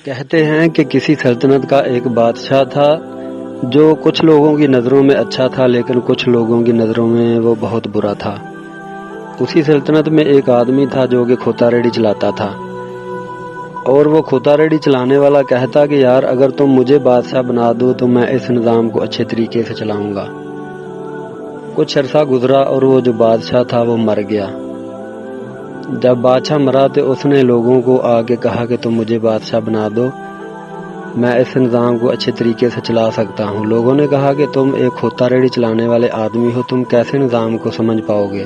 کہتے ہیں کہ کسی سلطنت کا ایک بادشاہ تھا جو کچھ لوگوں کی نظروں میں اچھا تھا لیکن کچھ لوگوں کی نظروں میں وہ بہت برا تھا۔ اسی سلطنت میں ایک آدمی تھا جو کہ کھوتا ریڑھی چلاتا تھا، اور وہ کھوتا ریڑھی چلانے والا کہتا کہ یار اگر تم مجھے بادشاہ بنا دو تو میں اس نظام کو اچھے طریقے سے چلاؤں گا۔ کچھ عرصہ گزرا اور وہ جو بادشاہ تھا وہ مر گیا۔ جب بادشاہ مرا تو اس نے لوگوں کو آگے کہا کہ تم مجھے بادشاہ بنا دو، میں اس نظام کو اچھے طریقے سے چلا سکتا ہوں۔ لوگوں نے کہا کہ تم ایک کھوتا ریڑھی چلانے والے آدمی ہو، تم کیسے نظام کو سمجھ پاؤ گے؟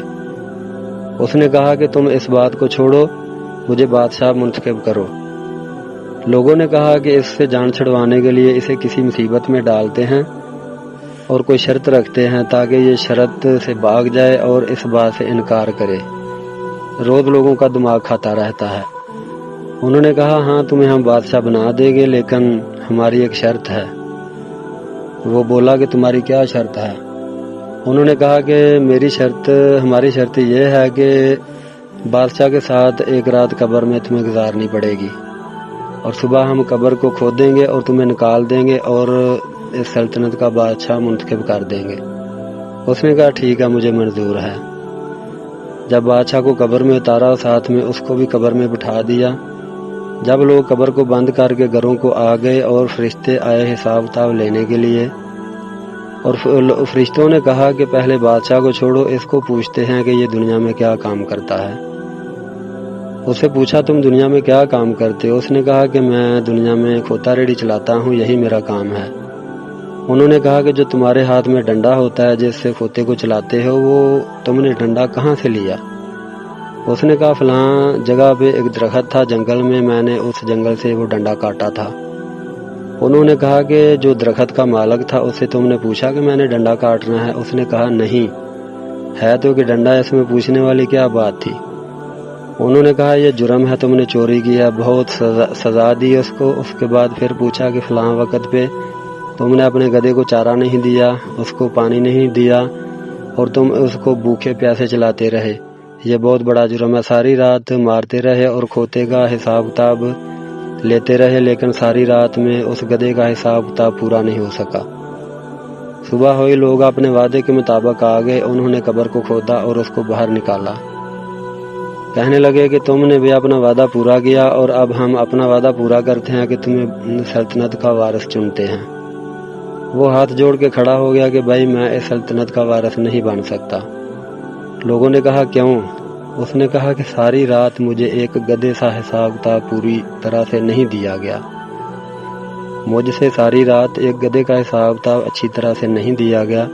اس نے کہا کہ تم اس بات کو چھوڑو، مجھے بادشاہ منتخب کرو۔ لوگوں نے کہا کہ اس سے جان چھڑوانے کے لیے اسے کسی مصیبت میں ڈالتے ہیں اور کوئی شرط رکھتے ہیں تاکہ یہ شرط سے بھاگ جائے اور اس بات سے انکار کرے۔ روز لوگوں کا دماغ کھاتا رہتا ہے۔ انہوں نے کہا ہاں تمہیں ہم بادشاہ بنا دیں گے لیکن ہماری ایک شرط ہے۔ وہ بولا کہ تمہاری کیا شرط ہے؟ انہوں نے کہا کہ ہماری شرط یہ ہے کہ بادشاہ کے ساتھ ایک رات قبر میں تمہیں گزارنی پڑے گی، اور صبح ہم قبر کو کھود دیں گے اور تمہیں نکال دیں گے اور اس سلطنت کا بادشاہ منتخب کر دیں گے۔ اس نے کہا ٹھیک ہے، مجھے منظور ہے۔ جب بادشاہ کو قبر میں اتارا، ساتھ میں اس کو بھی قبر میں بٹھا دیا۔ جب لوگ قبر کو بند کر کے گھروں کو آ گئے اور فرشتے آئے حساب کتاب لینے کے لیے، اور فرشتوں نے کہا کہ پہلے بادشاہ کو چھوڑو، اس کو پوچھتے ہیں کہ یہ دنیا میں کیا کام کرتا ہے۔ اس سے پوچھا تم دنیا میں کیا کام کرتے ہو؟ اس نے کہا کہ میں دنیا میں کھوتا ریڑھی چلاتا ہوں، یہی میرا کام ہے۔ انہوں نے کہا کہ جو تمہارے ہاتھ میں ڈنڈا ہوتا ہے جس سے کھوتے کو چلاتے ہو، وہ تم نے ڈنڈا کہاں سے لیا؟ اس نے کہا فلاں جگہ پہ ایک درخت تھا جنگل میں نے اس جنگل سے وہ ڈنڈا کاٹا تھا۔ انہوں نے کہا کہ جو درخت کا مالک تھا اس سے تم نے پوچھا کہ میں نے ڈنڈا کاٹنا ہے؟ اس نے کہا نہیں ہے تو کہ ڈنڈا، اس میں پوچھنے والی کیا بات تھی؟ انہوں نے کہا یہ جرم ہے، تم نے چوری کی ہے، بہت سزا دی اس کو۔ اس کے بعد پھر پوچھا کہ فلاں وقت پہ تم نے اپنے گدھے کو چارہ نہیں دیا، اس کو پانی نہیں دیا، اور تم اس کو بھوکے پیاسے چلاتے رہے، یہ بہت بڑا جرم ہے۔ ساری رات مارتے رہے اور کھوتے کا حساب کتاب لیتے رہے، لیکن ساری رات میں اس گدھے کا حساب کتاب پورا نہیں ہو سکا۔ صبح ہوئی، لوگ اپنے وعدے کے مطابق آ گئے، انہوں نے قبر کو کھودا اور اس کو باہر نکالا۔ کہنے لگے کہ تم نے بھی اپنا وعدہ پورا کیا اور اب ہم اپنا وعدہ پورا کرتے ہیں کہ تمہیں سلطنت کا وارث چنتے ہیں۔ وہ ہاتھ جوڑ کے کھڑا ہو گیا کہ بھائی میں اس سلطنت کا وارث نہیں بن سکتا۔ لوگوں نے کہا کیوں؟ اس نے کہا کہ ساری رات مجھے ایک گدھے سا حساب کتاب پوری طرح سے نہیں دیا گیا، مجھ سے ساری رات ایک گدھے کا حساب کتاب اچھی طرح سے نہیں دیا گیا،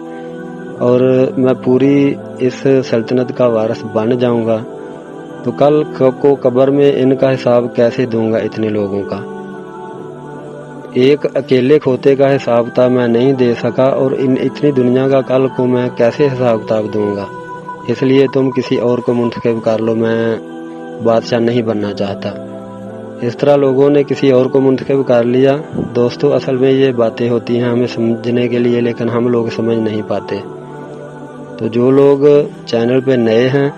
اور میں پوری اس سلطنت کا وارث بن جاؤں گا تو کل کو قبر میں ان کا حساب کیسے دوں گا اتنے لوگوں کا؟ ایک اکیلے کھوتے کا حساب کتاب میں نہیں دے سکا اور اتنی دنیا کا کل کو میں کیسے حساب کتاب دوں گا؟ اس لیے تم کسی اور کو منتخب کر لو، میں بادشاہ نہیں بننا چاہتا۔ اس طرح لوگوں نے کسی اور کو منتخب کر لیا۔ دوستو اصل میں یہ باتیں ہوتی ہیں ہمیں سمجھنے کے لیے، لیکن ہم لوگ سمجھ نہیں پاتے۔ تو جو لوگ چینل پہ نئے ہیں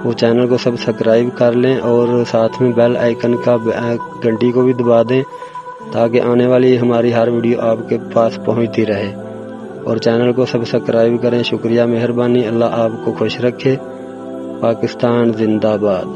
وہ چینل کو سبسکرائب کر لیں اور ساتھ میں بیل آئیکن کا گھنٹی کو بھی دبا دیں تاکہ آنے والی ہماری ہر ویڈیو آپ کے پاس پہنچتی رہے، اور چینل کو سبسکرائب کریں۔ شکریہ، مہربانی، اللہ آپ کو خوش رکھے۔ پاکستان زندہ باد۔